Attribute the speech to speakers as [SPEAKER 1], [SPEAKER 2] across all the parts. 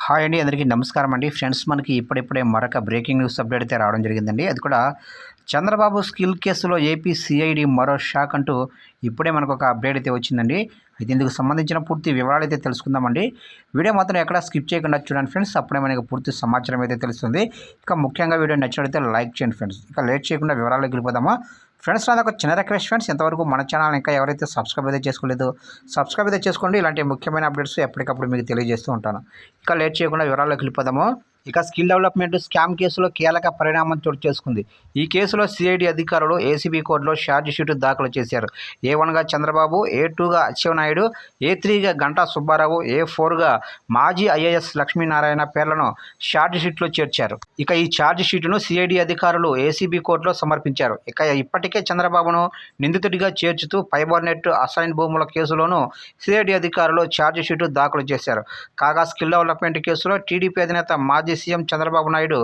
[SPEAKER 1] Hi అండి, అందరికీ నమస్కారం అండి. ఫ్రెండ్స్, మనకి ఇప్పుడిప్పుడే మరొక బ్రేకింగ్ న్యూస్ అప్డేట్ అయితే రావడం జరిగిందండి. అది కూడా చంద్రబాబు స్కిల్ కేసులో ఏపీ సిఐడి మరో షాక్ అంటూ ఇప్పుడే మనకు ఒక అప్డేట్ అయితే వచ్చిందండి. అయితే ఇందుకు సంబంధించిన పూర్తి వివరాలు అయితే తెలుసుకుందామండి. వీడియో మాత్రం ఎక్కడ స్కిప్ చేయకుండా చూడండి ఫ్రెండ్స్, అప్పుడే మనకు పూర్తి సమాచారం అయితే తెలుస్తుంది. ఇక ముఖ్యంగా వీడియో నచ్చినట్లయితే లైక్ చేయండి ఫ్రెండ్స్. ఇక లేట్ చేయకుండా వివరాల్లోకి వెళ్ళిపోదామా. ఫ్రెండ్స్, నాది ఒక చిన్న రిక్వెస్ట్ ఫ్రెండ్స్, ఎంతవరకు మన ఛానల్ ఇంకా ఎవరైతే సబ్స్క్రైబ్ అయితే చేసుకోలేదో సబ్స్క్రైబ్ అయితే చేసుకోండి. ఇలాంటి ముఖ్యమైన అప్డేట్స్ ఎప్పటికప్పుడు మీకు తెలియజేస్తూ ఉంటాను. ఇక లేట్ చేయకుండా వివరాల్లోకి వెళ్ళిపోదాము. ఇక స్కిల్ డెవలప్మెంట్ స్కామ్ కేసులో కీలక పరిణామం చోటు చేసుకుంది. ఈ కేసులో సిఐడి అధికారులు ఏసీబీ కోర్టులో ఛార్జ్ షీటు దాఖలు చేశారు. A1గా చంద్రబాబు, A2గా అచ్చెన్నాయుడు, A3గా గంటా సుబ్బారావు, A4గా మాజీ ఐఏఎస్ లక్ష్మీనారాయణ పేర్లను ఛార్జ్ షీట్లో చేర్చారు. ఇక ఈ ఛార్జ్ షీటును సిఐడి అధికారులు ఏసీబీ కోర్టులో సమర్పించారు. ఇక ఇప్పటికే చంద్రబాబును నిందితుడిగా చేర్చుతూ ఫైబర్ నెట్ అసైన్ భూముల కేసులోనూ సిఐడి అధికారులు ఛార్జ్ షీటు దాఖలు చేశారు. కాగా స్కిల్ డెవలప్మెంట్ కేసులో టీడీపీ అధినేత మాజీ సీఎం చంద్రబాబు నాయుడు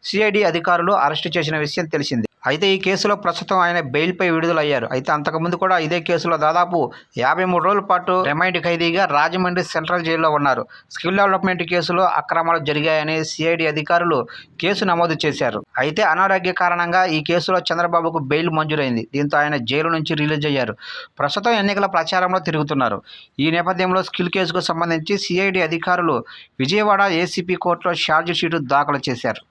[SPEAKER 1] సిఐడి అధికారులు అరెస్టు చేసిన విషయం తెలిసింది. అయితే ఈ కేసులో ప్రస్తుతం ఆయన బెయిల్పై విడుదలయ్యారు. అయితే అంతకుముందు కూడా ఇదే కేసులో దాదాపు 53 రోజుల పాటు రిమైండ్ ఖైదీగా రాజమండ్రి సెంట్రల్ జైల్లో ఉన్నారు. స్కిల్ డెవలప్మెంట్ కేసులో అక్రమాలు జరిగాయని సిఐడి అధికారులు కేసు నమోదు చేశారు. అయితే అనారోగ్య కారణంగా ఈ కేసులో చంద్రబాబుకు బెయిల్ మంజూరైంది. దీంతో ఆయన జైలు నుంచి రిలీజ్ అయ్యారు. ప్రస్తుతం ఎన్నికల ప్రచారంలో తిరుగుతున్నారు. ఈ నేపథ్యంలో స్కిల్ కేసుకు సంబంధించి సిఐడి అధికారులు విజయవాడ ఏసీపీ కోర్టులో ఛార్జ్ షీటు దాఖలు చేశారు.